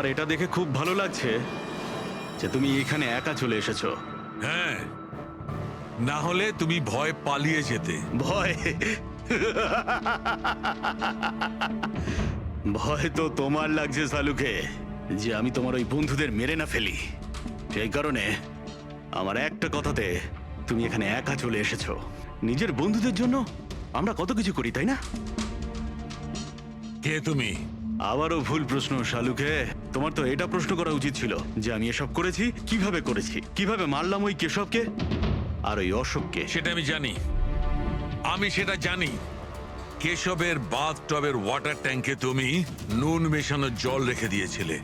আর এটা দেখে খুব ভালো লাগছে যে তুমি এখানে একা চলে এসেছো। হ্যাঁ, না হলে তুমি ভয় পালিয়ে যেতে। ভয়? ভয় তো তোমার লাগছে সালুকে, যে আমি তোমার ওই বন্ধুদের মেরে না ফেলি। সেই কারণে আমার একটা কথাতে তুমি এখানে একা চলে এসেছো। নিজের বন্ধুদের জন্য আমরা কত কিছু করি, তাই না? কে তুমি? আবারও ভুল প্রশ্ন শালুকে। তোমার তো এটা প্রশ্ন করা উচিত ছিল যে আমি এসব করেছি, কিভাবে করেছি, কিভাবে মারলাম ওই কেশবকে আর ওই অশোককে। সেটা আমি জানি, আমি সেটা জানি। কেশবের বাথটবের ওয়াটার ট্যাঙ্কে তুমি নুন মেশানো জল রেখে দিয়েছিলে।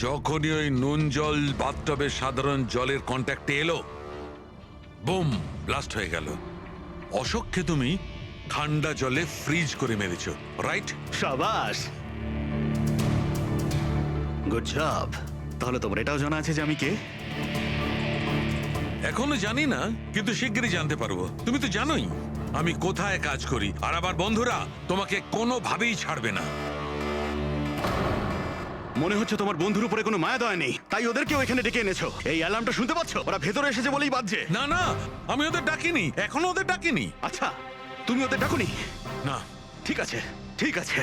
যখনই ওই নুন জল বাথটবের সাধারণ জলের কন্ট্যাক্টে এলো, বুম, ব্লাস্ট হয়ে গেল। অশোককে তুমি ঠান্ডা জলে ফ্রিজ করে মেরেছো, রাইট? সাবাস, গুড জব। তাহলে তোমার এটাও জানা আছে যে আমি কে? এখনো জানি না, কিন্তু শিগগিরই জানতে পারবো। তুমি তো জানোই আমি কোথায় কাজ করি, আর আমার বন্ধুরা তোমাকে কোনোভাবেই ছাড়বে না। মনে হচ্ছে তোমার বন্ধুর উপরে কোনো মায়া দয়া নেই, তাই ওদেরকেও এখানে ডেকে এনেছো। এই অ্যালার্মটা শুনতে পাচ্ছ? ওরা ভেতরে এসেছে বলেই বাজছে। না না, আমি ওদের ডাকিনি, এখনো ওদের ডাকিনি। আচ্ছা, তুমি ওদের ডাকুনি? না। ঠিক আছে, ঠিক আছে।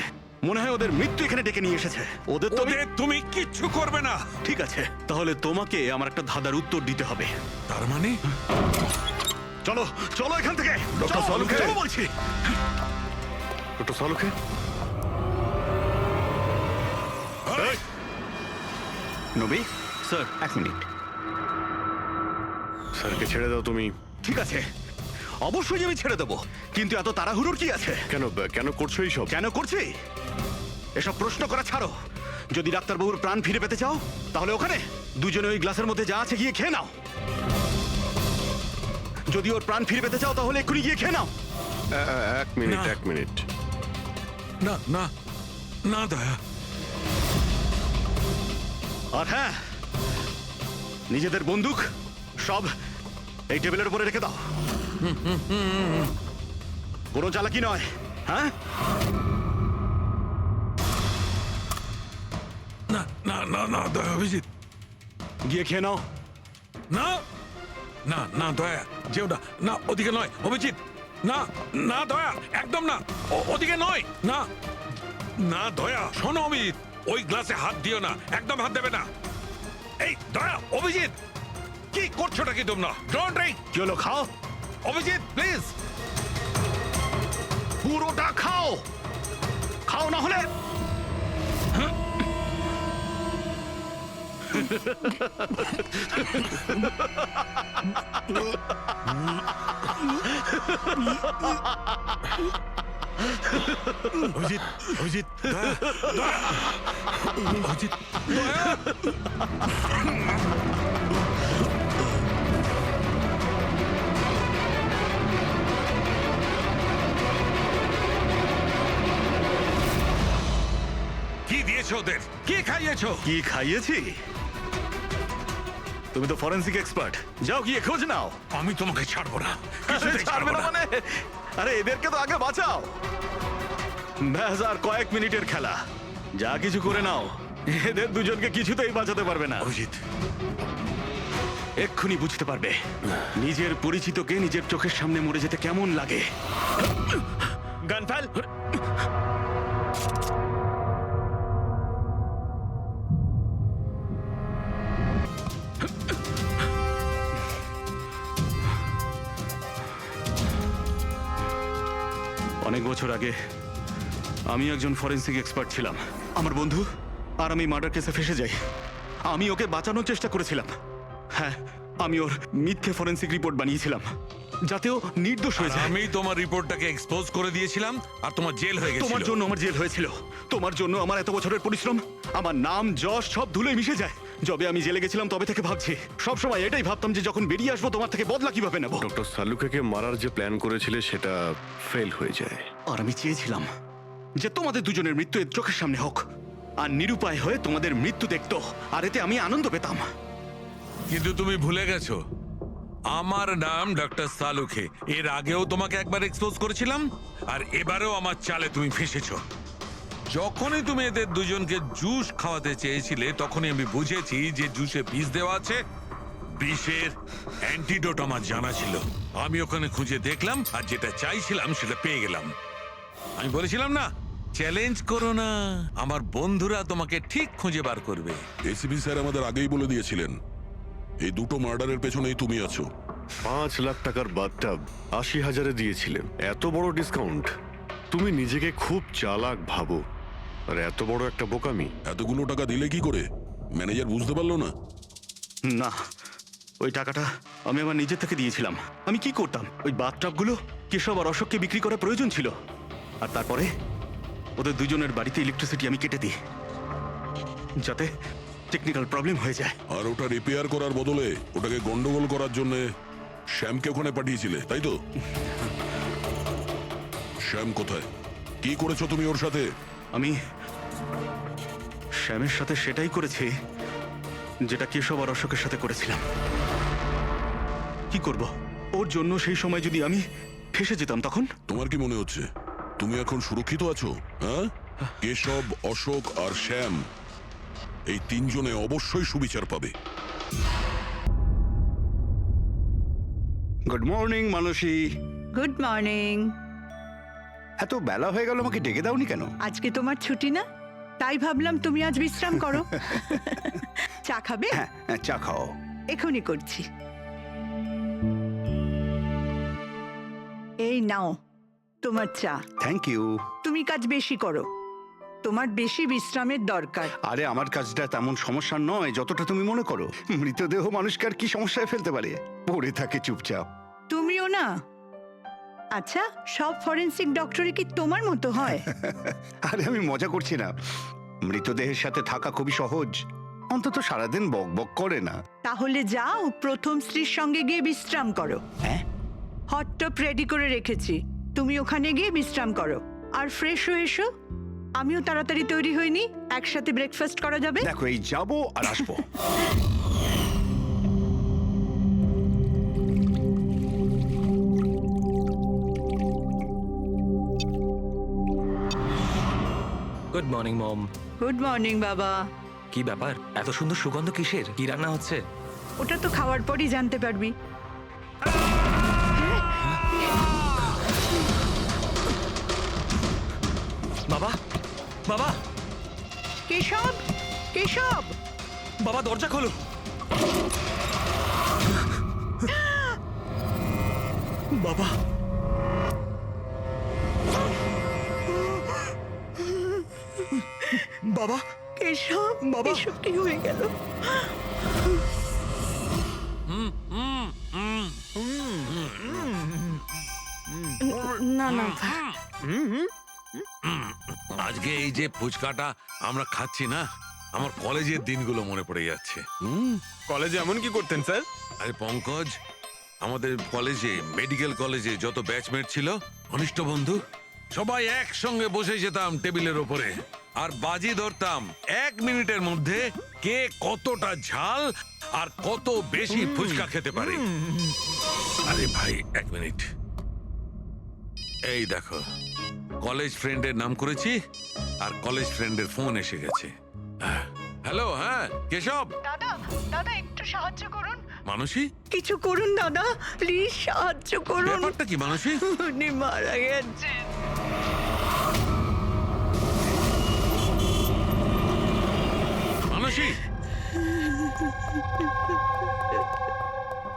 মনে হয় ওদের মৃত্যু এখানে ডেকে নিয়ে এসেছে। ওদের তো ওদের তুমি কিচ্ছু করবে না। ঠিক আছে, তাহলে তোমাকে আমার একটা ধাঁধার উত্তর দিতে হবে। তার মানে চলো চলো এখান থেকে। ডক্টর সালুকে। চলো বলছি। ডক্টর সালুকে, এই, নবী স্যার, এক মিনিট। স্যারকে ছেড়ে দাও তুমি। ঠিক আছে, অবশ্যই আমি ছেড়ে দেবো, কিন্তু এত তাড়াহুড়োর কি আছে? কেন কেন করছো এইসব? কেন করছি এসব প্রশ্ন করা ছাড়ো। যদি ডাক্তারবাবুর প্রাণ ফিরে পেতে চাও, তাহলে ওখানে দুজনে ওই গ্লাসের মধ্যে যা আছে গিয়ে খেয়ে নাও। যদি ওর প্রাণ ফিরে পেতে চাও, তাহলে এক্ষুনি গিয়ে খেয়ে নাও। এক মিনিট, না। এক মিনিট। না না না দয়া। আর হ্যাঁ, নিজেদের বন্দুক সব এই টেবিলের উপরে রেখে দাও। কোনো চালাকি নয়, হ্যাঁ? না না না না দয়া, অভিজিৎ, গিয়ে খেয়ে নাও। না না না দয়া, যেও না, না ওদিকে নয় অভিজিৎ, না না দয়া, একদম না, ওদিকে নয়, না না দয়া, শোনো অমিত, ওই গ্লাসে হাত দিও না, একদম হাত দেবে না। এই দয়া, অভিজিৎ, কি করছোটা কি তোমরা? Don't drink. কি হলো, খাও, অভিজিৎ প্লিজ। পুরোটা খাও, খাও না হলে। অভিজিৎ, অভিজিৎ, দয়া, দয়া, অভিজিৎ, দয়া। কি দিয়েছো ওদের? কি খাইয়েছো? কি খাইয়েছি? তুমি তো ফরেন্সিক এক্সপার্ট, যাও গিয়ে খোঁজ নাও। আমি তোমাকে ছাড়বো না, কিছুতেই ছাড়বে ছাড়বো না না। মানে? আরে এদেরকে তো আগে বাঁচাও। ব্যাস, আর কয়েক মিনিটের খেলা, যা কিছু করে নাও। এদের দুজনকে কিছুতেই বাঁচাতে পারবে না। অভিজিৎ, এক্ষুনি বুঝতে পারবে নিজের পরিচিতকে নিজের চোখের সামনে মরে যেতে কেমন লাগে। গান ফেল। অনেক বছর আগে আমি একজন ফরেন্সিক এক্সপার্ট ছিলাম। আমার বন্ধু আর আমি মার্ডার কেসে ফেসে যাই। আমি ওকে বাঁচানোর চেষ্টা করেছিলাম। হ্যাঁ, আমি ওর মিথ্যে ফরেন্সিক রিপোর্ট বানিয়েছিলাম যাতে ও নির্দোষ হয়ে যায়। আমি তোমার রিপোর্টটাকে এক্সপোজ করে দিয়েছিলাম আর তোমার জেল হয়ে গেছিল। তোমার জন্য আমার জেল হয়েছিল, তোমার জন্য আমার এত বছরের পরিশ্রম, আমার নাম যশ সব ধুলোয় মিশে যায়। যবে আমি জেলে গেছিলাম তবে থেকে ভাবছি, সবসময় এটাই ভাবতাম যে যখন বেরিয়ে আসবো তোমার থেকে বদলা কিভাবে নেব। ডক্টর সালুকে মারার যে প্ল্যান করেছিলে সেটা ফেল হয়ে যায়। আর আমি চেয়েছিলাম যে তোমাদের দুজনের মৃত্যু এর চোখের সামনে হোক, আর নিরুপায় হয়ে তোমাদের মৃত্যু দেখতো, আর এতে আমি আনন্দ পেতাম। কিন্তু তুমি ভুলে গেছো, আমার নাম ডক্টর সালুকে। এর আগেও তোমাকে একবার এক্সপোজ করেছিলাম, আর এবারেও আমার চালে তুমি ফেসেছো। যখনই তুমি এদের দুজনকে জুস খাওয়াতে চেয়েছিলে তখনই আমি বুঝেছি যে জুসে বিষ দেওয়া আছে। বিষের অ্যান্টিডোট আমার জানা ছিল। আমি ওখানে খুঁজে দেখলাম আর যেটা চাইছিলাম সেটা পেয়ে গেলাম। আমি বলেছিলাম না, চ্যালেঞ্জ করো না, আমার বন্ধুরা তোমাকে ঠিক খুঁজে বার করবে। এসিপি স্যার আমাদের আগেই বলে দিয়েছিলেন এই দুটো মার্ডারের পেছনেই তুমি আছো। 5 লাখ টাকার বাথটাব 80,000-এ দিয়েছিলে, এত বড় ডিসকাউন্ট। তুমি নিজেকে খুব চালাক ভাবো, আর এত বড় একটা বোকামি। এতগুলো টাকা দিলে কি করে? ম্যানেজার বুঝতে পারলো না? না, ওই টাকাটা আমি আমার নিজের থেকে দিয়েছিলাম। আমি কি করতাম, ওই বাথটাবগুলো কেশব আর অশোককে বিক্রি করার প্রয়োজন ছিল, আর তারপরে ওদের দুজনের বাড়িতে ইলেকট্রিসিটি আমি কেটে দিই যাতে টেকনিক্যাল প্রবলেম হয়ে যায়। আর ওটা রিপেয়ার করার বদলে ওটাকে গন্ডগোল করার জন্য শ্যামকে ওখানে পাঠিয়েছিলে, তাই তো? শ্যাম কোথায়? কি করেছো তুমি ওর সাথে? আমি শ্যামের সাথে সেটাই করেছি যেটা কেশব আর অশোকের সাথে করেছিলাম। কি করব, ওর জন্য সেই সময় যদি আমি ফেসে যেতাম তখন? তোমার কি মনে হচ্ছে তুমি এখন সুরক্ষিত আছো? হ্যাঁ, কেশব, অশোক আর শ্যাম এই তিনজনে অবশ্যই সুবিচার পাবে। Good morning Manasi. Good morning. এত বেলা হয়ে গেল, আমাকে ডেকে দাওনি কেন? আজকে তোমার ছুটি না, তাই ভাবলাম তুমি আজ বিশ্রাম করো। চা খাবে? হ্যাঁ, চা খাও। এখনই করছি। এই নাও তোমার চা। Thank you. তুমি কাজ বেশি করো, তোমার বেশি বিশ্রামের দরকার। আরে আমার কাজটা তেমন সমস্যা নয় যতটা তুমি মনে করো। মৃতদেহ মানুষকে আর কি সমস্যায় ফেলতে পারে, পড়ে থাকে চুপচাপ। তুমিও না। আচ্ছা, সব ফরেনসিক ডক্টরই কি তোমার মতো হয়? আরে আমি মজা করছি না, মৃতদেহের সাথে থাকা খুবই সহজ, অন্তত সারাদিন বক বক করে না। তাহলে যাও প্রথম স্ত্রীর সঙ্গে গিয়ে বিশ্রাম করো। হ্যাঁ, হট টপ রেডি করে রেখেছি, তুমি ওখানে গিয়ে বিশ্রাম করো আর ফ্রেশ হয়ে এসো। আমিও তাড়াতাড়ি তৈরি হইনি, একসাথে ব্রেকফাস্ট করা যাবে। দেখো এই যাবো আর আসবো। Good morning mom. Good morning বাবা। কি ব্যাপার, এত সুন্দর সুগন্ধ কিসের? কি রান্না হচ্ছে? ওটা তো খাওয়ার পরই জানতে পারবি। বাবা, বাবা, কেশব, কেশব! বাবা দরজা খোলো। বাবা, বাবা, কেশব, বাবা! এসব কি হয়ে গেল? না না, আজকে এই যে ফুচকাটা আমরা খাচ্ছি না, আমার কলেজের দিনগুলো মনে পড়ে যাচ্ছে। কলেজে এমন কি করতেন স্যার? আরে পঙ্কজ, আমাদের কলেজে, মেডিকেল কলেজে যত ব্যাচমেট ছিল, ঘনিষ্ঠ বন্ধু, সবাই একসঙ্গে বসে যেতাম টেবিলের ওপরে আর বাজি ধরতাম 1 মিনিটের মধ্যে কে কতটা ঝাল আর কত বেশি ফুচকা খেতে পারে। আরে ভাই 1 মিনিট, এই দেখো কলেজ ফ্রেন্ডের নাম করেছি আর কলেজ ফ্রেন্ডের ফোন এসে গেছে। হ্যালো, হ্যাঁ কেশব। দাদা, দাদা একটু সাহায্য করুন। মানসী, কিছু করুন দাদা, প্লিজ সাহায্য করুন। ব্যাপারটা কি মানসী? উনি মারা গেছেন। মানসী,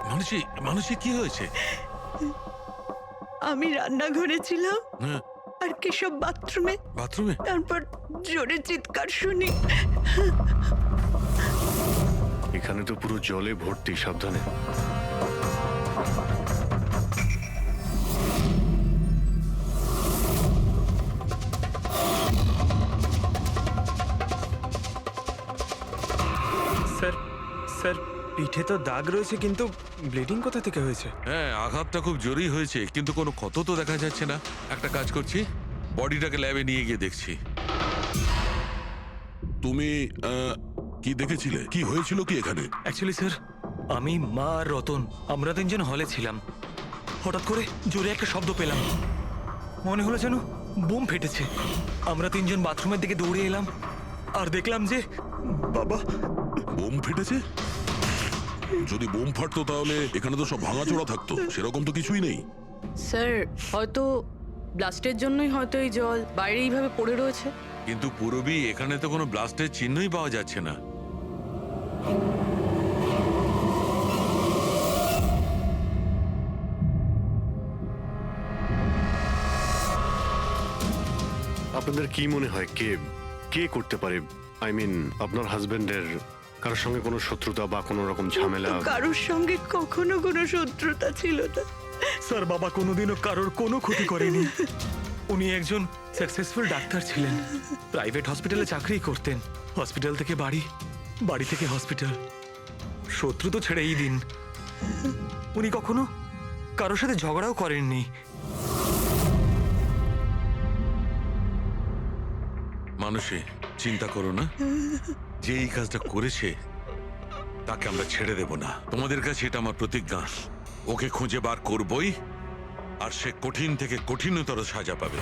মানসী, মানসী কি হয়েছে? আমি রান্নাঘরে ছিলাম হ্যাঁ, আর কেশব বাথরুমে, বাথরুমে? তারপর জোরে চিৎকার শুনি। এখানে তো পুরো জলে ভর্তি, সাবধানে। স্যার, স্যার পিঠে তো দাগ রয়েছে, কিন্তু ব্লিডিং কোথা থেকে হয়েছে? হ্যাঁ, আঘাতটা খুব জোরেই হয়েছে, কিন্তু কোনো ক্ষত তো দেখা যাচ্ছে না। একটা কাজ করছি, বডিটাকে ল্যাবে নিয়ে গিয়ে দেখছি। তুমি কি দেখেছিলে? কি হয়েছিল কি এখানে? অ্যাকচুয়ালি স্যার, আমি, মা আর রতন আমরা তিনজন হলে ছিলাম। হঠাৎ করে জোরে একটা শব্দ পেলাম, মনে হলো যেন বোম ফেটেছে। আমরা তিনজন বাথরুমের দিকে দৌড়ে এলাম আর দেখলাম যে বাবা, বোম ফেটেছে? যদি বোম ফাটতো তাহলে এখানে তো সব ভাঙাচোরা থাকতো, সেরকম তো কিছুই নেই। স্যার হয়তো ব্লাস্টের জন্যই হয়তো এই জল বাইরে এইভাবে পড়ে রয়েছে। কিন্তু পূরবী, এখানে তো কোনো ব্লাস্টের চিহ্নই পাওয়া যাচ্ছে না। আপনাদের কি মনে হয় কে কে করতে পারে? আই মিন আপনার হাজবেন্ডের কারোর সঙ্গে কোনো শত্রুতা বা কোনো রকম ঝামেলা? তো কারোর সঙ্গে কখনো কোনো শত্রুতা ছিল না। স্যার, বাবা কোনোদিনও কারোর কোনো ক্ষতি করেনি। উনি একজন সাকসেসফুল ডাক্তার ছিলেন, প্রাইভেট হসপিটালে চাকরি করতেন। হসপিটাল থেকে বাড়ি, বাড়ি থেকে হসপিটাল। শত্রু তো ছেড়েই দিন, উনি কখনো কারোর সাথে ঝগড়াও করেননি। মানুষে চিন্তা করো না, যে এই কাজটা করেছে তাকে আমরা ছেড়ে দেব না। তোমাদের কাছে এটা আমার প্রতিজ্ঞা। ওকে খুঁজে বার করবই, আর সে কঠিন থেকে কঠিনতর সাজা পাবে।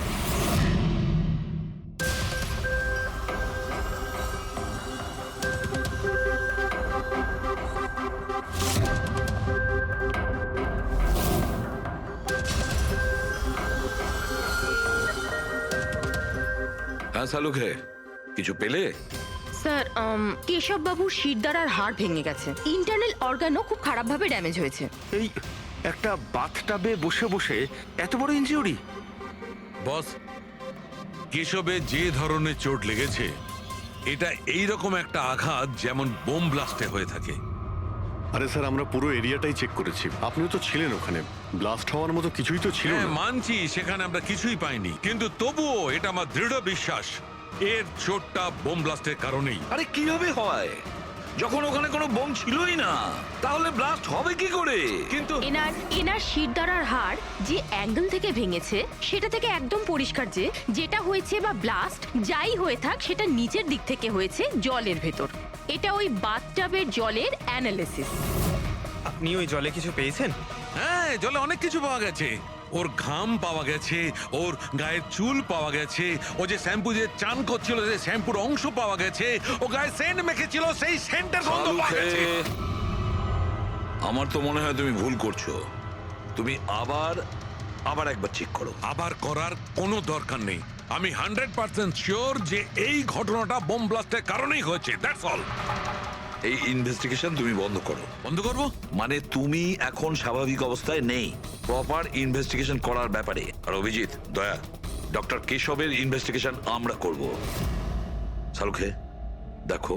হ্যাঁ শালুকে, কিছু পেলে? স্যার কেশব বাবুর শিরদাঁড়ার হাড় ভেঙে গেছে, ইন্টারনাল অর্গানও খুব খারাপভাবে ড্যামেজ হয়েছে। এই একটা বাথটাবে বসে বসে এত বড় ইনজিউরি? বস, কেশবে যে ধরনের চোট লেগেছে, এটা এই রকম একটা আঘাত যেমন বোম ব্লাস্টে হয়ে থাকে। আরে স্যার, আমরা পুরো এরিয়াটাই চেক করেছি, আপনিও তো ছিলেন ওখানে। ব্লাস্ট হওয়ার মতো কিছুই তো ছিল হ্যাঁ না। মানছি, সেখানে আমরা কিছুই পাইনি, কিন্তু তবুও এটা আমার দৃঢ় বিশ্বাস এর চোটটা বোম ব্লাস্টের কারণেই। আরে কিভাবে হয় যখন ওখানে কোনো বোম ছিলই না? তাহলে ব্লাস্ট হবে কি করে? কিন্তু এনার শিরদাঁড়ার হাড় যে অ্যাঙ্গেল থেকে ভেঙেছে সেটা থেকে একদম পরিষ্কার যে যেটা হয়েছে বা ব্লাস্ট যাই হয়ে থাক, সেটা নিচের দিক থেকে হয়েছে, জলের ভেতর। এটা ওই বাথটাবের জলের অ্যানালিসিস। আপনি ওই জলে কিছু পেয়েছেন? হ্যাঁ, জলে অনেক কিছু পাওয়া গেছে। ওর ঘাম পাওয়া গেছে, ওর গায়ের চুল পাওয়া গেছে, ও যে শ্যাম্পু দিয়ে চান করছিল যে শ্যাম্পুর অংশ পাওয়া গেছে, ও গায়ে সেন্ট মেখেছিল সেই সেন্টের গন্ধ পাওয়া গেছে। আমার তো মনে হয় তুমি ভুল করছো। তুমি আবার একবার চেক করো। আবার করার কোনো দরকার নেই। আমি 100% শিওর যে এই ঘটনাটা বোম ব্লাস্টের কারণেই হয়েছে। That's all. এই ইনভেস্টিগেশন তুমি বন্ধ করো। বন্ধ করবো? মানে তুমি এখন স্বাভাবিক অবস্থায় নেই প্রপার ইনভেস্টিগেশন করার ব্যাপারে। আর অভিজিৎ, দয়া, ডক্টর কেশবের ইনভেস্টিগেশন আমরা করব। শালুখে, দেখো,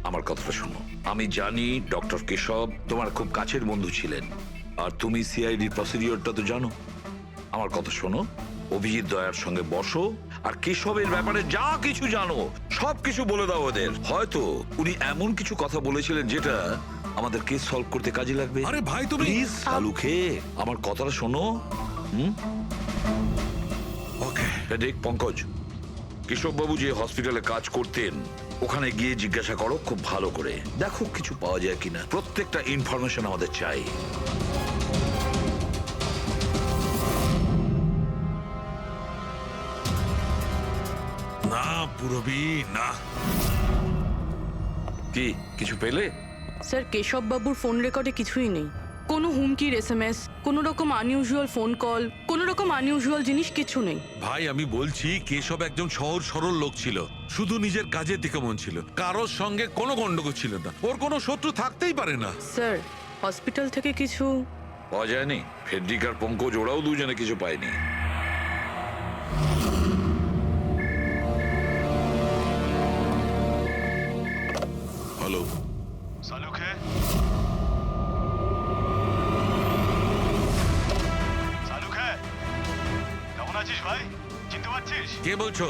আমার কথাটা শোনো। আমি জানি ডক্টর কেশব তোমার খুব কাছের বন্ধু ছিলেন, আর তুমি সিআইডির প্রসিডিওরটা তো জানো। আমার কথা শোনো, অভিজিৎ দয়ার সঙ্গে বসো, আর কেশবের ব্যাপারে যা কিছু জানো সব কিছু বলে দাও ওদের। হয়তো উনি এমন কিছু কথা বলেছিলেন যেটা আমাদের কেস সলভ করতে কাজে লাগবে। আরে ভাই, তুমি প্লিজ শালুখে, আমার কথাটা শোনো। ওকে। দেখ পঙ্কজ, কেশববাবু যে হসপিটালে কাজ করতেন ওখানে গিয়ে জিজ্ঞাসা করো খুব ভালো করে, দেখো কিছু পাওয়া যায় কিনা। প্রত্যেকটা ইনফরমেশন আমাদের চাই। না পূরবী, না। কি কিছু পেলে? স্যার কেশব বাবুর ফোন রেকর্ডে কিছুই নেই। কোনো হুমকির এসএমএস, কোনো রকম আনইউজুয়াল ফোন কল, কোনো রকম আনইউজুয়াল জিনিস কিছু নেই। ভাই, আমি বলছি কেশব একজন সহজ সরল লোক ছিল, শুধু নিজের কাজের দিকে মন ছিল, কারোর সঙ্গে কোনো গন্ডগোল ছিল না। ওর কোনো শত্রু থাকতেই পারে না। স্যার হসপিটাল থেকে কিছু পাওয়া যায়নি? ফেডরিক আর পঙ্কজ ওরাও দুজনে কিছু পায়নি। হ্যালো, সালুখে, সালুখে, কেমন আছিস ভাই? চিনতে পারছিস? কে বলছো?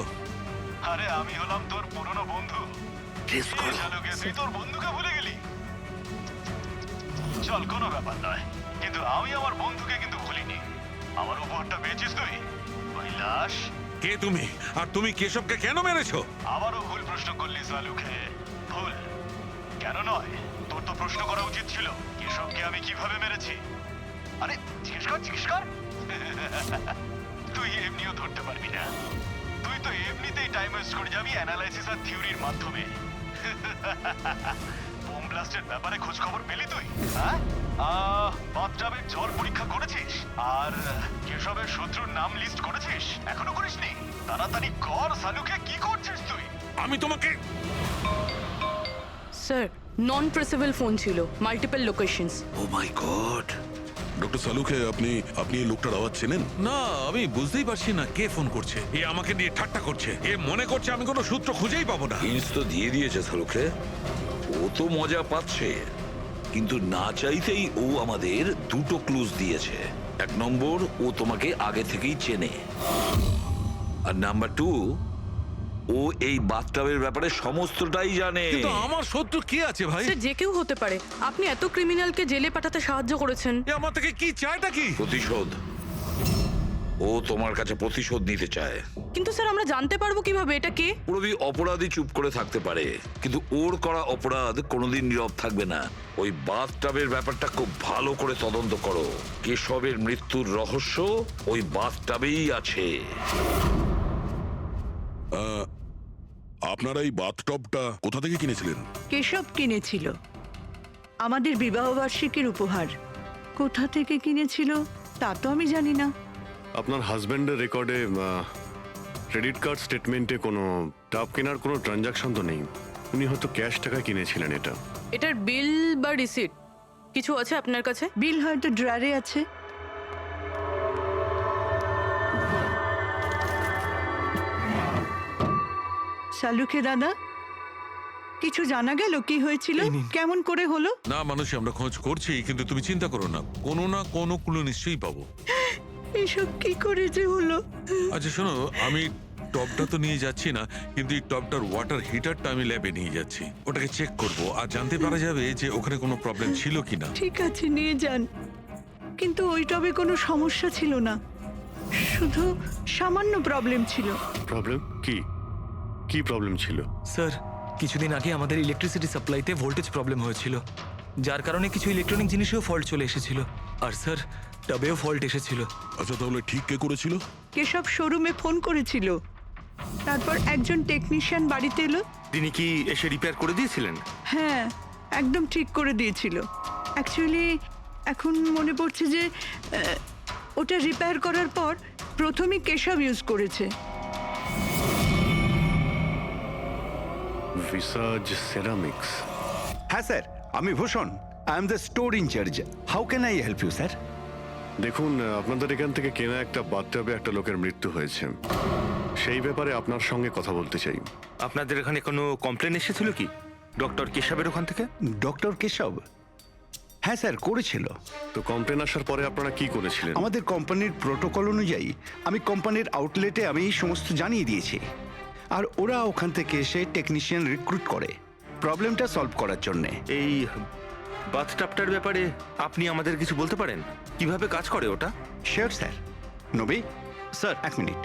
আরে আমি হলাম তোর পুরনো বন্ধু। সালুখে, তুই তোর বন্ধুকে ভুলে গেলি? চল, কোনো ব্যাপার নয়, কিন্তু আমি আমার বন্ধুকে কিন্তু ভুলিনি। আমার উপহারটা পেয়েছিস তুই? ওই লাশ। কে তুমি? আর তুমি কেশবকে কেন মেরেছো? আবারও ভুল প্রশ্ন করলি সালুখে। ভুল কেন নয়, তোর তো প্রশ্ন করা উচিত ছিল কেশবকে আমি কিভাবে মেরেছি। আরে জিজ্ঞেস কর, জিজ্ঞেস কর। তুই এমনিও ধরতে পারবি না। তুই তো এমনিতেই টাইম ওয়েস্ট করে যাবি অ্যানালাইসিস আর থিওরির মাধ্যমে। বোম ব্লাস্টের ব্যাপারে খোঁজ খবর পেলি তুই? হ্যাঁ, বাথটাবের জল পরীক্ষা করেছিস? আর কেশবের শত্রুর নাম লিস্ট করেছিস? এখনো করিসনি? তাড়াতাড়ি কর সালুকে, কি করছিস তুই? আমি তোমাকে স্যার নন প্রেসেবল ফোন ছিল, মাল্টিপল লোকেশনস। ও মাই গড। ডক্টর সালুকে আপনি এই লোকটার আওয়াজ চেনেন? না, আমি বুঝতেই পারছি না কে ফোন করছে। এ আমাকে নিয়ে ঠাট্টা করছে। এ মনে করছে আমি কোনো সূত্র খুঁজেই পাবো না। হিন্টস তো দিয়ে দিয়েছে সালুকে। ও তো মজা পাচ্ছে, কিন্তু না চাইতেই ও আমাদের দুটো ক্লুজ দিয়েছে। 1 নম্বর, ও তোমাকে আগে থেকেই চেনে। আর নাম্বার 2, ও এই বাথটাবের ব্যাপারে সমস্তটাই জানে। কিন্তু আমার শত্রু কে আছে ভাই? স্যার যে কেউ হতে পারে। আপনি এত ক্রিমিনালকে জেলে পাঠাতে সাহায্য করেছেন। এ আমার থেকে কি চায়টা কি? প্রতিশোধ। ও তোমার কাছে প্রতিশোধ নিতে চায়। কিন্তু স্যার আমরা জানতে পারবো কিভাবে এটা কে? অপরাধী চুপ করে থাকতে পারে, কিন্তু ওর করা অপরাধ কোনোদিন নীরব থাকবে না। ওই বাথটাবের ব্যাপারটা খুব ভালো করে তদন্ত করো। কেশবের মৃত্যুর রহস্য ওই বাথটাবেই আছে। আপনারা এই বাথটবটা কোথা থেকে কিনেছিলেন? কেশব কিনেছিল, আমাদের বিবাহবার্ষিকীর উপহার। কোথা থেকে কিনেছিল তা তো আমি জানি না। আপনার হাজব্যান্ডের রেকর্ডে ক্রেডিট কার্ড স্টেটমেন্টে কোনো টাব কেনার কোনো ট্রানজাকশন তো নেই। উনি হয়তো ক্যাশ টাকায় কিনেছিলেন এটা। এটার বিল বা রিসিট কিছু আছে আপনার কাছে? বিল হয়তো ড্রয়ারে আছে। সালুকে দাদা, কিছু জানা গেল কি হয়েছিল, কেমন করে হলো? না মানুষ, আমরা খোঁজ করছি, কিন্তু তুমি চিন্তা করো না, কোনো ক্লু নিশ্চয়ই পাবো। এসব কি করে যে হলো? আচ্ছা শোনো, আমি টবটা তো নিয়ে যাচ্ছি না, কিন্তু এই টবটার ওয়াটার হিটারটা আমি ল্যাবে নিয়ে যাচ্ছি। ওটাকে চেক করব আর জানতে পারা যাবে যে ওখানে কোনো প্রবলেম ছিল কিনা। ঠিক আছে, নিয়ে যান। কিন্তু ওই টবে কোনো সমস্যা ছিল না, শুধু সামান্য প্রবলেম ছিল। প্রবলেম কি? কি প্রবলেম ছিল? স্যার কিছুদিন আগে আমাদের ইলেকট্রিসিটি সাপ্লাইতে ভোল্টেজ প্রবলেম হয়েছিল, যার কারণে কিছু ইলেকট্রনিক জিনিসেও ফল্ট চলে এসেছিল। আর স্যার টবেও ফল্ট এসেছিল। আচ্ছা তাহলে ঠিক কে করেছিল? কেশব শোরুমে ফোন করেছিল, তারপর একজন টেকনিশিয়ান বাড়িতে এলো। তিনি কি এসে রিপেয়ার করে দিয়েছিলেন? হ্যাঁ, একদম ঠিক করে দিয়েছিল। অ্যাকচুয়ালি এখন মনে পড়ছে যে ওটা রিপেয়ার করার পর প্রথমেই কেশব ইউজ করেছে। ভিসাজ সেরামিক্স। হ্যাঁ স্যার, আমি Bhushan. I am the store in charge. How can I help you sir? দেখুন, আপনাদের এখান থেকে কেনা একটা বাথটাবে একটা লোকের মৃত্যু হয়েছে। সেই ব্যাপারে আপনার সঙ্গে কথা বলতে চাই। আপনাদের এখানে কোনো কমপ্লেন এসেছিল কি ডক্টর কেশবের ওখান থেকে? ডক্টর কেশব? হ্যাঁ স্যার, করেছিল। তো কমপ্লেন আসার পরে আপনারা কি করেছিলেন? আমাদের কোম্পানির প্রোটোকল অনুযায়ী আমি কোম্পানির আউটলেটে আমি সমস্ত জানিয়ে দিয়েছি, আর ওরা ওখান থেকে এসে টেকনিশিয়ান রিক্রুট করে প্রবলেমটা সলভ করার জন্যে। এই বাথটাবটার ব্যাপারে আপনি আমাদের কিছু বলতে পারেন? কিভাবে কাজ করে ওটা? Sure sir. নবী স্যার, 1 মিনিট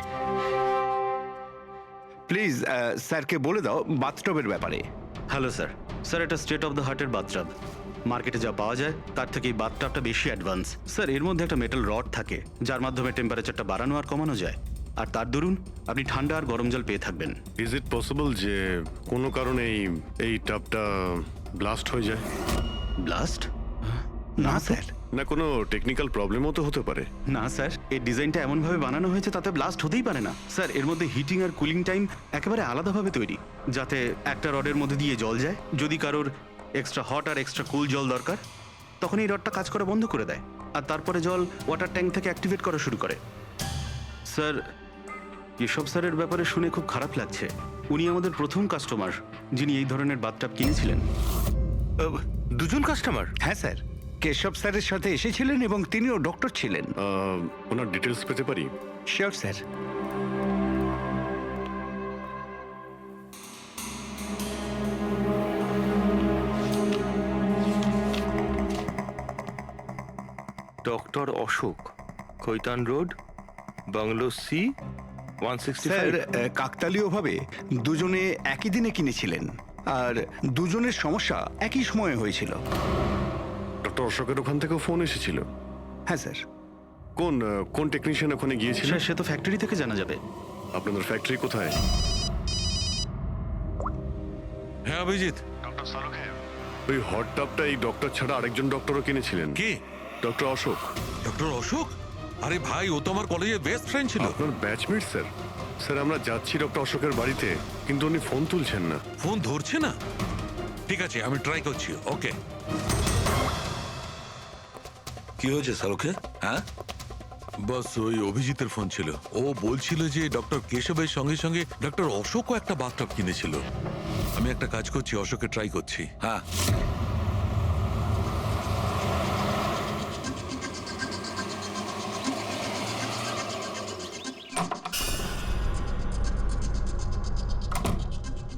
প্লিজ। স্যারকে বলে দাও বাথটবের ব্যাপারে। Hello sir. স্যার এটা স্টেট অফ দ্য হার্টের বাথটাব। মার্কেটে যা পাওয়া যায় তার থেকে এই বাথটাবটা বেশি অ্যাডভান্স। স্যার এর মধ্যে একটা মেটাল রড থাকে, যার মাধ্যমে টেম্পারেচারটা বাড়ানো আর কমানো যায়, আর তার দরুন আপনি ঠান্ডা আর গরম জল পেয়ে থাকবেন। ইজ ইট পসিবল যে কোনো কারণে এই টাবটা ব্লাস্ট হয়ে যায়? ব্লাস্ট? না স্যার। না কোনো টেকনিক্যাল প্রবলেমও তো হতে পারে। না স্যার, এর ডিজাইনটা এমনভাবে বানানো হয়েছে তাতে ব্লাস্ট হতেই পারে না। স্যার এর মধ্যে হিটিং আর কুলিং টাইম একেবারে আলাদাভাবে তৈরি, যাতে একটা রডের মধ্যে দিয়ে জল যায়। যদি কারোর এক্সট্রা হট আর এক্সট্রা কুল জল দরকার, তখন এই রডটা কাজ করা বন্ধ করে দেয়, আর তারপরে জল ওয়াটার ট্যাঙ্ক থেকে অ্যাক্টিভেট করা শুরু করে। স্যার এসব স্যারের ব্যাপারে শুনে খুব খারাপ লাগছে। উনি আমাদের প্রথম কাস্টমার যিনি এই ধরনের বাথটাব কিনেছিলেন। দুজন কাস্টমার? হ্যাঁ স্যার, কেশব স্যারের সাথে এসেছিলেন এবং তিনিও ডক্টর ছিলেন। ওনার ডিটেলস পেতে পারি? Sure sir. Doctor Ashok, Khaitan road, bungalow C, sir 165। কাকতালীয়ভাবে দুজনে একই দিনে কিনেছিলেন, আর দুজনের সমস্যা একই সময়ে হয়েছিল। ডক্টর অশোকের ওখান থেকেও ফোন এসেছিল? হ্যাঁ স্যার। কোন টেকনিশিয়ান ওখানে গিয়েছিল? স্যার সে তো ফ্যাক্টরি থেকে জানা যাবে। আপনাদের ফ্যাক্টরি কোথায়? হ্যাঁ অভিজিৎ, ওই হট টাবটা এই ডক্টর ছাড়া আরেকজন ডক্টরও কিনেছিলেন। কে? ডক্টর অশোক। ডক্টর অশোক? আরে ভাই, ও তো আমার কলেজের বেস্ট ফ্রেন্ড ছিল। আপনার ব্যাচমেট স্যার। স্যার আমরা যাচ্ছি ডক্টর অশোকের বাড়িতে, কিন্তু উনি ফোন তুলছেন না। ফোন ধরছে না? ঠিক আছে, আমি ট্রাই করছি। ওকে। কি হয়েছে শাহরুখে? হ্যাঁ, বাস ওই অভিজিতের ফোন ছিল। ও বলছিল যে ডক্টর কেশবের সঙ্গে সঙ্গে ডক্টর অশোকও একটা বাথটব কিনেছিল। আমি একটা কাজ করছি, অশোকে ট্রাই করছি। হ্যাঁ।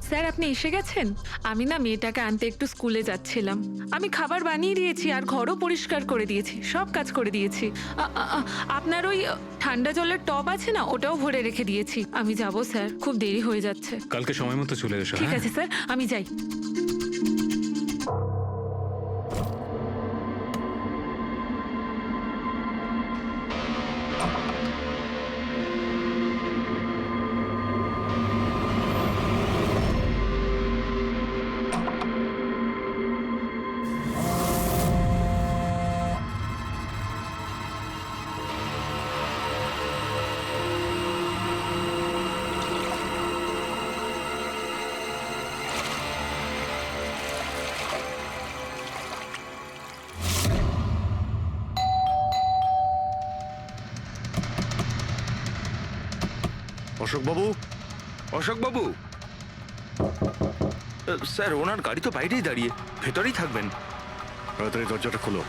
স্যার আপনি এসে গেছেন? আমি না মেয়েটাকে আনতে একটু স্কুলে যাচ্ছিলাম। আমি খাবার বানিয়ে দিয়েছি আর ঘরও পরিষ্কার করে দিয়েছি, সব কাজ করে দিয়েছি। আপনার ওই ঠান্ডা জলের টব আছে না, ওটাও ভরে রেখে দিয়েছি। আমি যাব স্যার, খুব দেরি হয়ে যাচ্ছে। কালকে সময় মতো চলে এসো। ঠিক আছে স্যার, আমি যাই। অশোক বাবু। অশোকবাবু, স্যার ওনার গাড়ি তো বাইরেই দাঁড়িয়ে, ভেতরেই থাকবেন। তাড়াতাড়ি দরজাটা খোলো।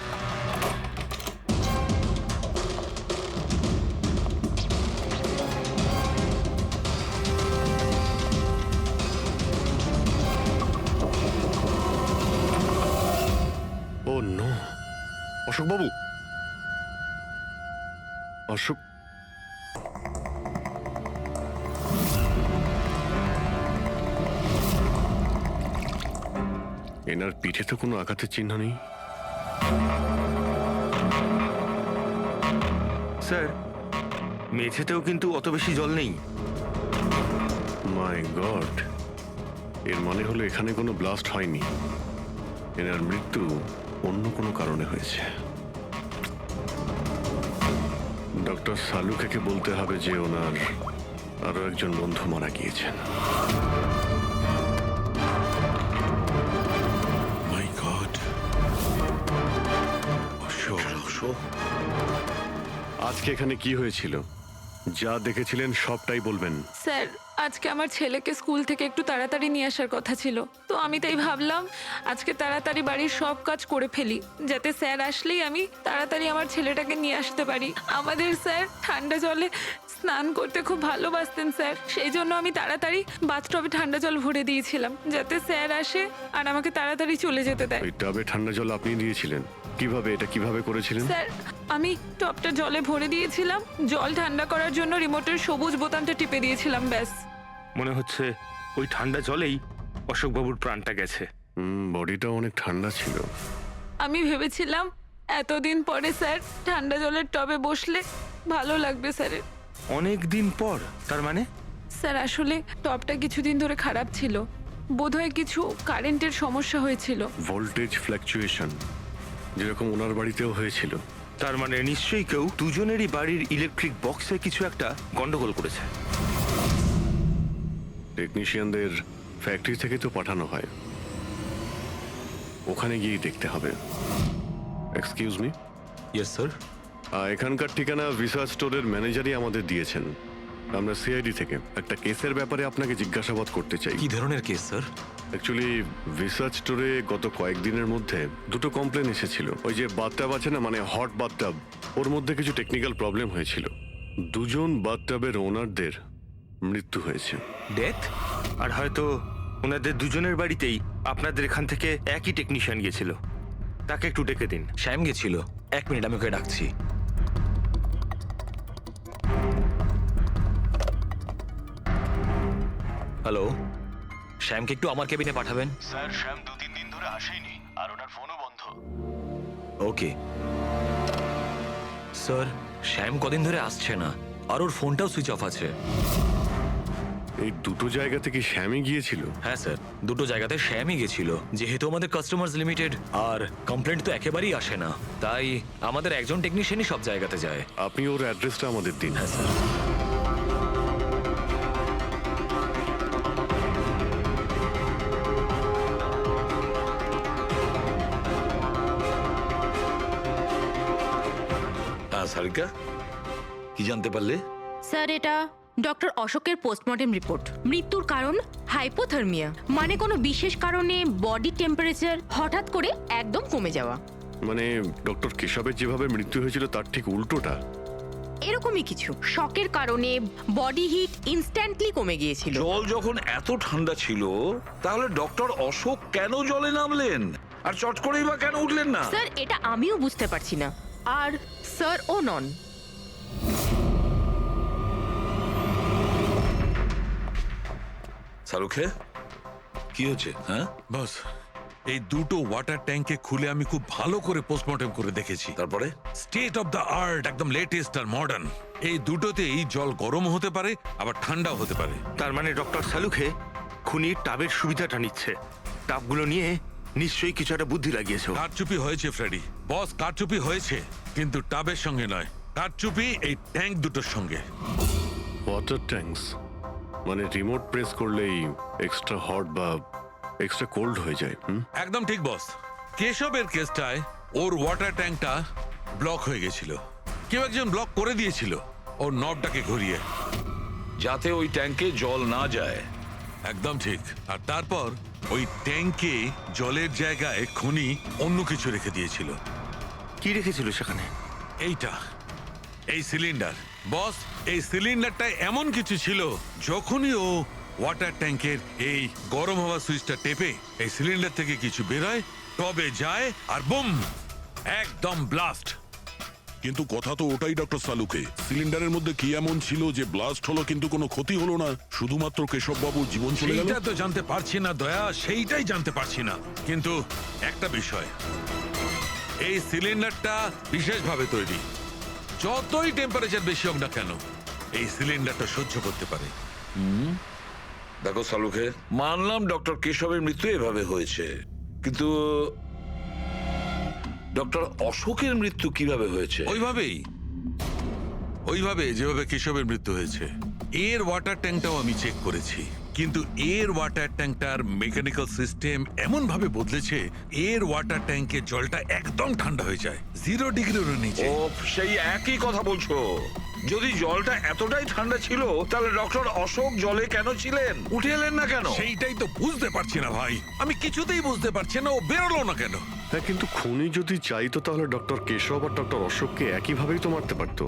ও নো, অশোক বাবু। অশোক, এনার পিঠে তো কোনো আঘাতের চিহ্ন নেই। স্যার মেঝেতেও কিন্তু অত বেশি জল নেই। মাই গড, এর মানে হলো এখানে কোনো ব্লাস্ট হয়নি। এনার মৃত্যু অন্য কোনো কারণে হয়েছে। ডক্টর সালুকেকে বলতে হবে যে ওনার আরো একজন বন্ধু মারা গিয়েছেন। মাই গড। অশোক। আজকে এখানে কি হয়েছিল? যা দেখেছিলেন সবটাই বলবেন। স্যার আজকে আমার ছেলেকে স্কুল থেকে একটু তাড়াতাড়ি নিয়ে আসার কথা ছিল, তো আমি তাই ভাবলাম আজকে তাড়াতাড়ি বাড়ির সব কাজ করে ফেলি, যাতে স্যার আসলেই আমি তাড়াতাড়ি আমার ছেলেটাকে নিয়ে আসতে পারি। আমাদের স্যার ঠান্ডা জলে স্নান করতে খুব ভালোবাসতেন স্যার, সেই জন্য আমি তাড়াতাড়ি বাথটবে ঠান্ডা জল ভরে দিয়েছিলাম, যাতে স্যার আসে আর আমাকে তাড়াতাড়ি চলে যেতে দেয়। ওই টাবে ঠান্ডা জল আপনি দিয়েছিলেন? কিভাবে, এটা কিভাবে করেছিলেন? স্যার আমি টবটা জলে ভরে দিয়েছিলাম, জল ঠান্ডা করার জন্য রিমোটের সবুজ বোতামটা টিপে দিয়েছিলাম, ব্যাস। মনে হচ্ছে ওই ঠান্ডা জলেই অশোকবাবুর প্রাণটা গেছে। বডিটা অনেক ঠান্ডা ছিল। আমি ভেবেছিলাম এতদিন পরে স্যার ঠান্ডা জলের টবে বসলে ভালো লাগবে স্যারের। অনেক দিন পর? তার মানে? স্যার আসলে টবটা কিছুদিন ধরে খারাপ ছিল, বোধহয় কিছু কারেন্টের সমস্যা হয়েছিল। ভোল্টেজ ফ্ল্যাকচুয়েশন, যেরকম ওনার বাড়িতেও হয়েছিল। তার মানে নিশ্চয়ই কেউ দুজনেরই বাড়ির ইলেকট্রিক বক্সে কিছু একটা গন্ডগোল করেছে। টেকনিশিয়ানদের ফ্যাক্টরি থেকে তো পাঠানো হয়, ওখানে গিয়েই দেখতে হবে। Excuse me. Yes sir. এখানকার ঠিকানা ভিসা স্টোরের ম্যানেজারই আমাদের দিয়েছেন। আমরা সিআইডি থেকে একটা কেসের ব্যাপারে আপনাকে জিজ্ঞাসাবাদ করতে চাই। কি ধরনের কেস স্যার? অ্যাকচুয়ালি ভিসা স্টোরে গত কয়েকদিনের মধ্যে দুটো কমপ্লেন এসেছিল। ওই যে বাথটাব আছে না, মানে হট বাথটাব, ওর মধ্যে কিছু টেকনিক্যাল প্রবলেম হয়েছিল। দুজন বাথটাবের ওনারদের মৃত্যু হয়েছে। ডেথ? আর হয়তো ওনাদের দুজনের বাড়িতেই আপনাদের এখান থেকে একই টেকনিশিয়ান গিয়েছিল। তাকে একটু ডেকে দিন। শ্যাম গেছিল। 1 মিনিট, আমি ওকে ডাকছি। হ্যালো, শ্যামকে একটু আমার কেবিনে পাঠাবেন। স্যার শ্যাম 2-3 দিন ধরে আসেনি আর ওনার ফোনও বন্ধ। Okay sir. শ্যাম কদিন ধরে আসছে না, আর ওর ফোনটাও সুইচ অফ আছে। এই দুটো জায়গাতে কি শ্যামই গিয়েছিল? হ্যাঁ স্যার, দুটো জায়গাতে শ্যামই গেছিল। যেহেতু আমাদের কাস্টমার্স লিমিটেড আর কমপ্লেন্ট তো একেবারেই আসে না, তাই আমাদের একজন টেকনিশিয়ানই সব জায়গাতে যায়। আপনি ওর অ্যাড্রেসটা আমাদের দিন। হ্যাঁ স্যার। হ্যাঁ সারিকা, কি জানতে পারলে? স্যার, এটা ডক্টর অশোকের পোস্টমর্টেম রিপোর্ট। মৃত্যুর কারণ হাইপোথার্মিয়া, মানে কোনো বিশেষ কারণে বডি টেম্পারেচার হঠাৎ করে একদম কমে যাওয়া। মানে ডক্টর কেশবের যেভাবে মৃত্যু হয়েছিল তার ঠিক উল্টোটা। এরকমই কিছু। শকের কারণে বডি হিট ইনস্ট্যান্টলি কমে গিয়েছিল। জল যখন এত ঠান্ডা ছিল, তাহলে ডক্টর অশোক কেন জলে নামলেন আর চট করেই বা কেন উঠলেন না? স্যার, এটা আমিও বুঝতে পারছি না। আর স্যার ও নন। শাহরুখে, কি হচ্ছে? হ্যাঁ বস, এই দুটো ওয়াটার ট্যাঙ্কে খুলে আমি খুব ভালো করে পোস্টমর্টেম করে দেখেছি। তারপরে স্টেট অফ দ্য আর্ট, একদম লেটেস্ট আর মডার্ন। এই দুটোতেই জল গরম হতে পারে, আবার ঠান্ডাও হতে পারে। তার মানে ডক্টর সালুখে খুনি টাবের সুবিধাটা নিচ্ছে। টাবগুলো নিয়ে নিশ্চয়ই কিছু একটা বুদ্ধি লাগিয়েছে ও। কারচুপি হয়েছে ফ্রেডি, বস, কারচুপি হয়েছে, কিন্তু টাবের সঙ্গে নয়। কারচুপি এই ট্যাঙ্ক দুটোর সঙ্গে। ওয়াটার ট্যাঙ্কস মানে রিমোট প্রেস করলেই এক্সট্রা হট বা এক্সট্রা কোল্ড হয়ে যায়। একদম ঠিক বস। কেশবের কেসটায় ওর ওয়াটার ট্যাঙ্কটা ব্লক হয়ে গেছিল। কেউ একজন ব্লক করে দিয়েছিল ওর নবটাকে ঘুরিয়ে, যাতে ওই ট্যাঙ্কে জল না যায়। একদম ঠিক। আর তারপর ওই ট্যাঙ্কে জলের জায়গায় খুনি অন্য কিছু রেখে দিয়েছিল। কি রেখেছিল সেখানে? এইটা, এই সিলিন্ডার। বস, এই সিলিন্ডারটা এমন কিছু ছিল, যখনই ও ওয়াটার ট্যাঙ্কের এই গরম হওয়া সুইচটা টেপে এই সিলিন্ডার থেকে কিছু বেরোয়, টবে যায় আর বুম, একদম ব্লাস্ট। কিন্তু কথা তো ওটাই ডক্টর সালুকে, সিলিন্ডারের মধ্যে কি এমন ছিল যে ব্লাস্ট হলো কিন্তু কোনো ক্ষতি হলো না, শুধুমাত্র কেশব বাবুর জীবন চলে গেল? সেইটা তো জানতে পারছি না দয়া, সেইটাই জানতে পারছি না। কিন্তু একটা বিষয়, এই সিলিন্ডারটা বিশেষভাবে তৈরি। যতই টেম্পারেচার বেশি হোক না কেন, এই সিলিন্ডারটা সহ্য করতে পারে। দেখো সালুখে, মানলাম ডক্টর কেশবের মৃত্যু এভাবে হয়েছে, কিন্তু ডক্টর অশোকের মৃত্যু কিভাবে হয়েছে? ওইভাবে যেভাবে কেশবের মৃত্যু হয়েছে। এর ওয়াটার ট্যাঙ্কটাও আমি চেক করেছি, কিন্তু এর ওয়াটার ট্যাঙ্কটার মেকানিক্যাল সিস্টেম এমন ভাবে বদলেছে, এর ওয়াটার ট্যাঙ্কে জলটা একদম ঠান্ডা হয়ে যায়, 0 ডিগ্রির নিচে। ও, সেই একই কথা বলছো। যদি জলটা এতটাই ঠান্ডা ছিল, তাহলে ডক্টর অশোক জলে কেন ছিলেন? উঠে এলেন না কেন? সেইটাই তো বুঝতে পারছি না ভাই, আমি কিছুতেই বুঝতে পারছি না ও বেরোলো না কেন। হ্যাঁ, কিন্তু খুনি যদি চাইতো তাহলে ডক্টর কেশব আর ডক্টর অশোককে একইভাবেই তো মারতে পারতো।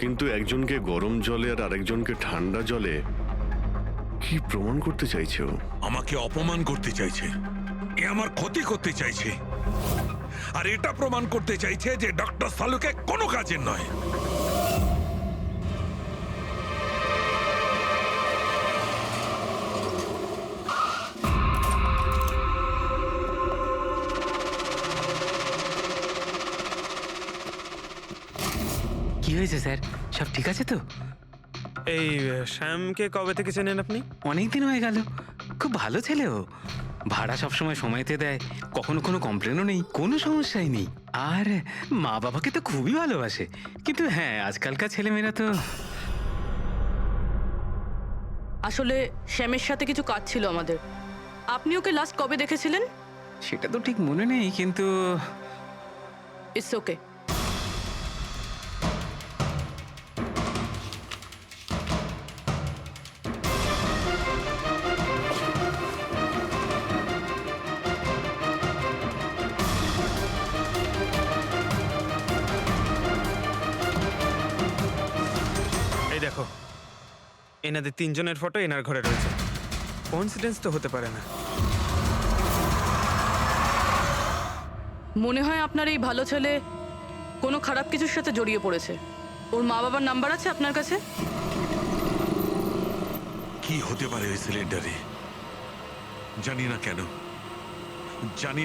কিন্তু একজনকে গরম জলে আর আরেকজনকে ঠান্ডা জলে, কি প্রমাণ করতে চাইছে ও? আমাকে অপমান করতে চাইছে, এ আমার ক্ষতি করতে চাইছে, আর এটা প্রমাণ করতে চাইছে যে ডক্টর সালুকে কোনো কাজের নয়। কি হয়েছে স্যার, সব ঠিক আছে তো? এই শ্যামকে কবে থেকে চেনেন আপনি? অনেক দিন হয়ে গেল, খুব ভালো ছেলে ও। ভাড়া সবসময় সময়তে দেয়, কখনো কোনো কমপ্লেনও নেই, কোনো সমস্যাই নেই। আর মা বাবাকে তো খুবই ভালোবাসে। কিন্তু হ্যাঁ, আজকালকার ছেলেমেয়েরা তো। আসলে শ্যামের সাথে কিছু কাজ ছিল আমাদের। আপনি ওকে লাস্ট কবে দেখেছিলেন? সেটা তো ঠিক মনে নেই, কিন্তু ইটস ওকে। এই দেখো, এনাদের তিনজনের ফটো এনার ঘরে রয়েছে। কোইন্সিডেন্স তো হতে পারে না। মনে হয় আপনার এই ভালো ছেলে কোনো খারাপ কিছুর সাথে জড়িয়ে পড়েছে। ওর মা বাবার নাম্বার আছে আপনার কাছে? কি হতে পারে ওই সিলিন্ডারে? জানি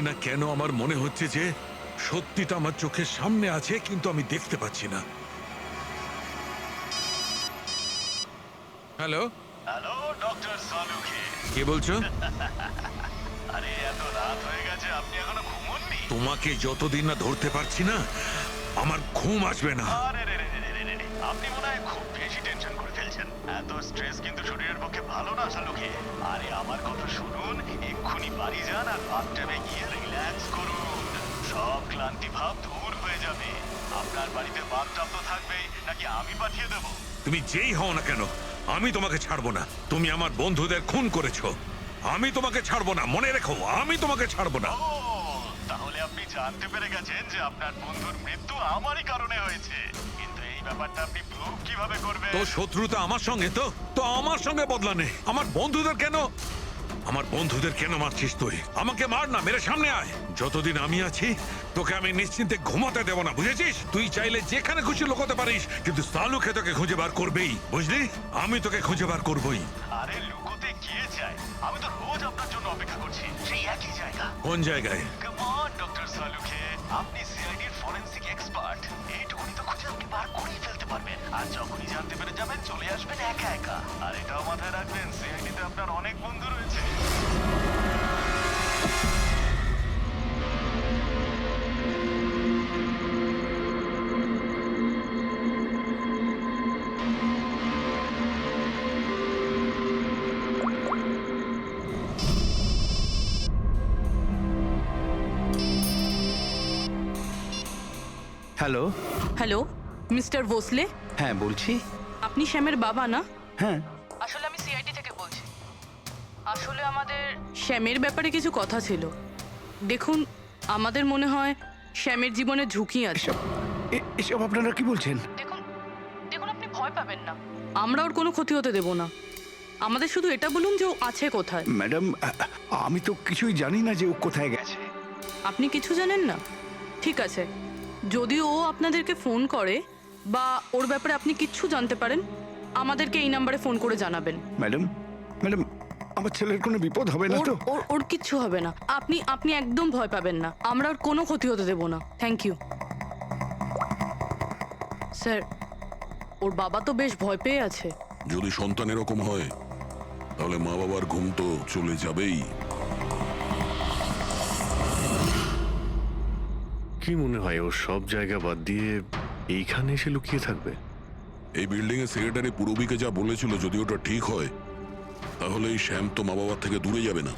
না কেন আমার মনে হচ্ছে যে সত্যিটা আমার চোখের সামনে আছে, কিন্তু আমি দেখতে পাচ্ছি না। Hello, hello doctor Salukhe. কে বলছো? আরে এত রাত হয়ে গেছে, আপনি এখনো ঘুমোননি? তোমাকে যতদিন না ধরতে পারছি না, আমার ঘুম আসবে না। আরে রে রে রে রে রে রে, আপনি মনে হয় খুব বেশি টেনশন করে ফেলছেন। এত স্ট্রেস কিন্তু শরীরের পক্ষে ভালো না সালুখে। আরে আমার কথা শুনুন, এক্ষুনি বাড়ি যান আর বাথটাবে গিয়ে রিল্যাক্স করুন। সব ক্লান্তি ভাব দূর হয়ে যাবে। আপনার বাড়িতে বাথটাব তো থাকবেই, নাকি আমি পাঠিয়ে দেবো? তুমি যেই হও না কেন, আমি তোমাকে ছাড়বো না। তুমি আমার বন্ধুদের খুন করেছো, আমি তোমাকে ছাড়বো না। মনে রেখো, আমি তোমাকে ছাড়বো না। ও, তাহলে আপনি জানতে পেরে গেছেন যে আপনার বন্ধুর মৃত্যু আমারই কারণে হয়েছে। কিন্তু এই ব্যাপারটা আপনি প্রুভ কিভাবে করবেন? তো শত্রুতা আমার সঙ্গে, তো আমার সঙ্গে বদলা নে। আমার বন্ধুদের কেন মারছিস তুই? আমাকে মার না, মেরে সামনে আয়। যতদিন আমি আছি তোকে আমি নিশ্চিন্তে ঘুমাতে দেব না, বুঝেছিস? তুই চাইলে যেখানে খুশি লুকোতে পারিস, কিন্তু সালুকে তোকে খুঁজে বার করবেই, বুঝলি? আমি তোকে খুঁজে বার করবই। আরে লুকোতে গিয়ে যায়, আমি তো রোজ আপনার জন্য অপেক্ষা করছি, সেই একই জায়গা। কোন জায়গায়? কাম অন ডক্টর সালুখে, আপনি সিআইডির ফরেনসিক এক্সপার্ট। এইটুকুনি তো খুঁজে আপনি বার করেই ফেলতে পারবেন। আর যখনই জানতে পেরে যাবেন, চলে আসবেন একা একা। আর এটাও মাথায় রাখবেন, সিআইডিতে আপনার অনেক বন্ধু রয়েছে। হ্যালো। হ্যালো মিস্টার ভোসলে, হ্যাঁ বলছি। আপনি শ্যামের বাবা না? হ্যাঁ। আসলে আমি সিআইডি থেকে বলছি। আসলে আমাদের শ্যামের ব্যাপারে কিছু কথা ছিল। দেখুন, আমাদের মনে হয় শ্যামের জীবনে ঝুঁকি আছে। এসব আপনারা কি বলছেন? দেখুন দেখুন, আপনি ভয় পাবেন না, আমরা ওর কোনো ক্ষতি হতে দেব না। আমাদের শুধু এটা বলুন যে ও আছে কোথায়। ম্যাডাম, আমি তো কিছুই জানি না যে ও কোথায় গেছে। আপনি কিছু জানেন না? ঠিক আছে, যদি ও আপনাদেরকে ফোন করে বা ওর ব্যাপারে আপনি কিচ্ছু জানতে পারেন, আমাদেরকে এই নাম্বারে ফোন করে জানাবেন। ম্যাডাম, আমার ছেলের কোনো বিপদ হবে না তো? ওর কিচ্ছু হবে না। আপনি একদম ভয় পাবেন না, আমরা ওর কোনো ক্ষতি হতে দেব না। Thank you sir. ওর বাবা তো বেশ ভয় পেয়ে আছে। যদি সন্তান এরকম হয়, তাহলে মা বাবার ঘুম তো চলে যাবেই। কি মনে হয় ও সব জায়গা বাদ দিয়ে এইখানে এসে লুকিয়ে থাকবে? এই বিল্ডিং এর সেক্রেটারি পূরবীকে যা বলেছিল, যদি ওটা ঠিক হয়, তাহলে এই শ্যাম তো মা বাবার থেকে দূরে যাবে না।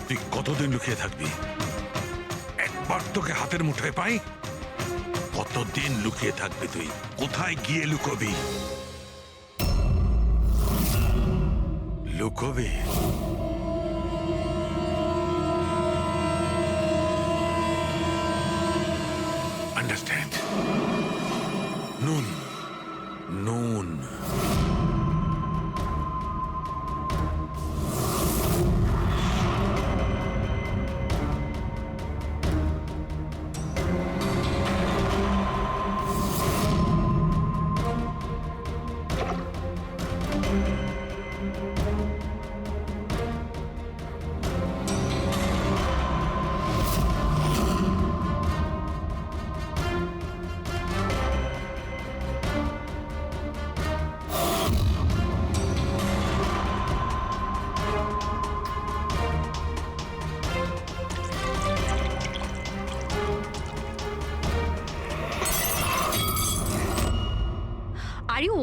তুই কতদিন লুকিয়ে থাকবি? একবার তোকে হাতের মুঠোয় পাই, কতদিন লুকিয়ে থাকবি তুই? কোথায় গিয়ে লুকোবি? লুকোবি? আন্ডারস্ট্যান্ড? নুন নুন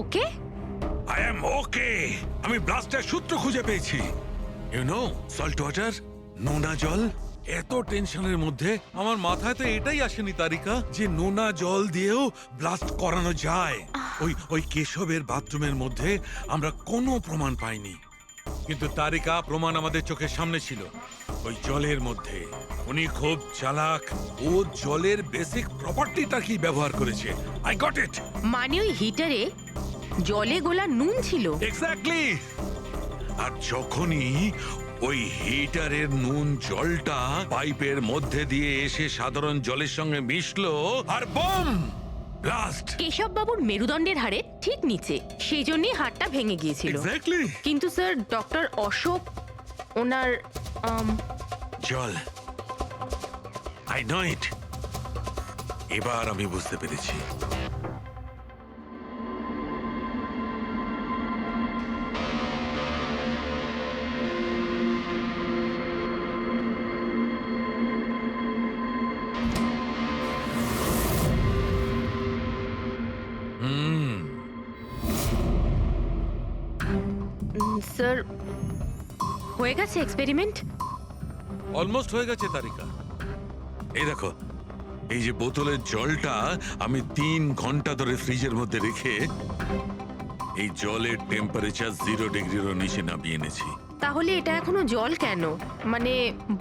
ওকে? আই এম ওকে। আমি ব্লাস্টের সূত্র খুঁজে পেয়েছি। ইউ নো সল্ট ওয়াটার, নোনা জল। এত টেনশনের মধ্যে আমার মাথায় তো এটাই আসেনি তারিকা যে নোনা জল দিয়েও ব্লাস্ট করানো যায়। ওই কেশবের বাথরুমের মধ্যে আমরা কোনো প্রমাণ পাইনি, কিন্তু তারিকা প্রমাণ আমাদের চোখের সামনে ছিল। ওই জলের মধ্যে উনি খুব চালাক, ও জলের বেসিক প্রপার্টিটা কি ব্যবহার করেছে। I got it. মানে ওই হিটারে জলে গোলা নুন ছিল। এক্স্যাক্টলি। আর যখনই ওই হিটারের নুন জলটা পাইপের মধ্যে দিয়ে এসে সাধারণ জলের সঙ্গে মিশলো, আর বম ব্লাস্ট। কেশব বাবুর মেরুদণ্ডের হাড়ে ঠিক নিচে, সেই জন্যই হাড়টা ভেঙে গিয়েছিল। এক্স্যাক্টলি। কিন্তু স্যার ডক্টর অশোক ওনার জল, আই নো ইট। এবার আমি বুঝতে পেরেছি। স্যার হয়ে গেছে এক্সপেরিমেন্ট? অলমোস্ট হয়ে গেছে তারিকা। এই দেখো, এই যে বোতলের জলটা আমি 3 ঘন্টা ধরে ফ্রিজের মধ্যে রেখে এই জলের টেম্পারেচার 0 ডিগ্রিরও নিচে নামিয়ে এনেছি। তাহলে এটা এখনো জল কেন, মানে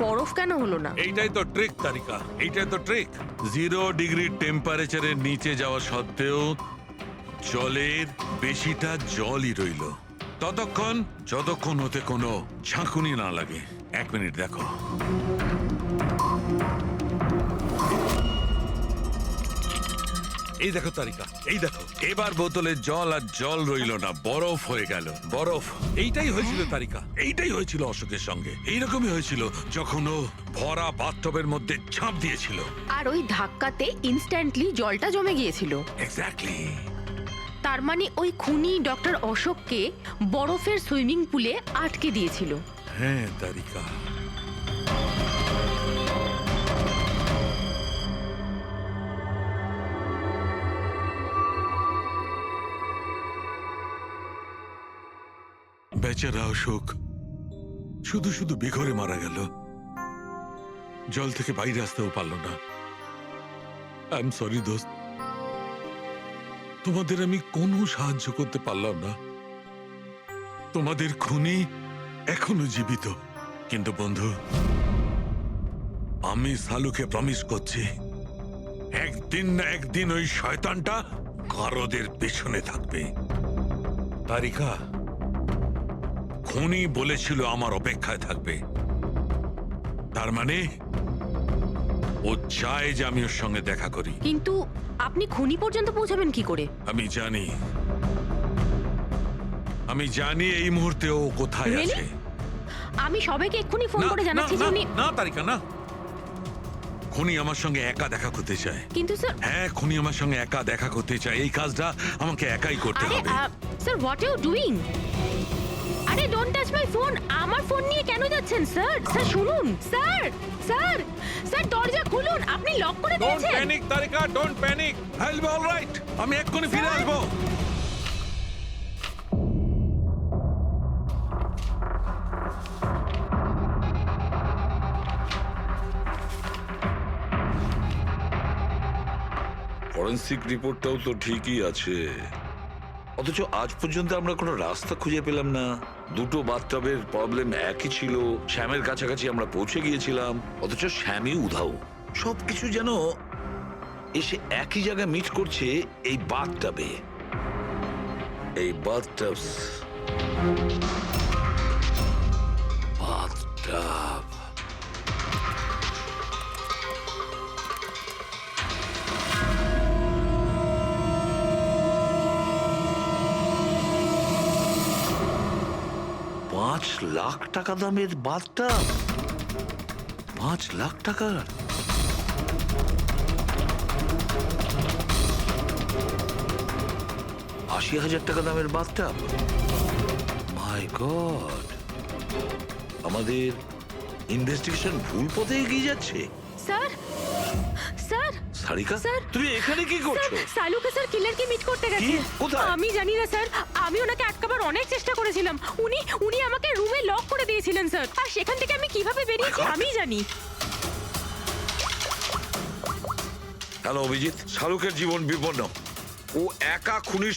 বরফ কেন হলো না? এইটাই তো ট্রিক তারিকা, এইটাই তো ট্রিক। 0 ডিগ্রি টেম্পারেচারের নিচে যাওয়া সত্ত্বেও জলের বেশিটা জলই রইল ততক্ষণ যতক্ষণ হতে কোনো ঝাঁকুনি না লাগে। 1 মিনিট দেখো। এই দেখো তারিকা, এই দেখো, এবার বোতলের জল আর জল রইল না, বরফ হয়ে গেল। বরফ। এইটাই হয়েছিল তারিকা, এইটাই হয়েছিল অশোকের সঙ্গে। এইরকমই হয়েছিল যখন ও ভরা বাথটবের মধ্যে ঝাঁপ দিয়েছিল। আর ওই ধাক্কাতে ইনস্ট্যান্টলি জলটা জমে গিয়েছিল। এক্স্যাক্টলি। তার মানে ওই খুনি ডক্টর অশোককে বরফের সুইমিং পুলে আটকে দিয়েছিল। হ্যাঁ তারিকা। বেচারা অশোক শুধু শুধু বেঘরে মারা গেল, জল থেকে বাইরে আসতেও পারল না। আই এম সরি দোস্ত, তোমাদের আমি কোনো সাহায্য করতে পারলাম না। তোমাদের খুনি এখনো জীবিত। কিন্তু বন্ধু, আমি সালুকে প্রমিস করছি, একদিন না একদিন ওই শয়তানটা গারদের পেছনে থাকবে। তারিকা, খুনি বলেছিল আমার অপেক্ষায় থাকবে, তার মানে ও চায় যে আমি ওর সঙ্গে দেখা করি। কিন্তু আপনি খুনি পর্যন্ত পৌঁছাবেন কি করে? আমি জানি এই মুহূর্তে ও কোথায় Really? আছে। আমি সবাইকে এক্ষুনি ফোন করে জানাচ্ছি যে উনি। না তারিকা, না। খুনি আমার সঙ্গে একা দেখা করতে চায়। কিন্তু স্যার। হ্যাঁ, খুনি আমার সঙ্গে একা দেখা করতে চায়। এই কাজটা আমাকে একাই করতে আরে হবে। Sir, what you doing? আরে ডোন্ট টাচ মাই ফোন। আমার ফোন নিয়ে কেন যাচ্ছেন স্যার? স্যার শুনুন, স্যার স্যার স্যার দরজা খুলুন। আপনি লক করে ডোন্ট দিয়েছেন। Panic Tarika, don't panic. I will be alright. আমি এক্ষুনি ফিরে আসবো। ফরেন্সিক রিপোর্টটাও তো ঠিকই আছে, অথচ আজ পর্যন্ত আমরা কোনো রাস্তা খুঁজে পেলাম না। দুটো বাথটবের প্রবলেম একই ছিল, শ্যামের কাছাকাছি আমরা পৌঁছে গিয়েছিলাম, অথচ শ্যামই উধাও। সবকিছু যেন এসে একই জায়গায় মিট করছে এই বাথটবে। এই বাথটব বাথটব $5,00,000 দামের বাথটব। 5,00,000 টাকার। $80,000 দামের বাথটব। মাই গড, আমাদের ইনভেস্টিগেশন ভুল পথে এগিয়ে যাচ্ছে। Sir sir Sarika sir. তুমি এখানে কি করছো? সালুকে স্যার কিলারকে মিট করতে গেছে। কোথায়? আমি জানি না স্যার, আমি ওনাকে আটকাবার অনেক চেষ্টা করেছিলাম। উনি আমাকে রুমে লক করে দিয়েছিলেন স্যার, আর সেখান থেকে আমি কিভাবে বেরিয়েছি আমি জানি। হ্যালো অভিজিৎ, শাহরুখের জীবন বিপন্ন। ও একা খুনির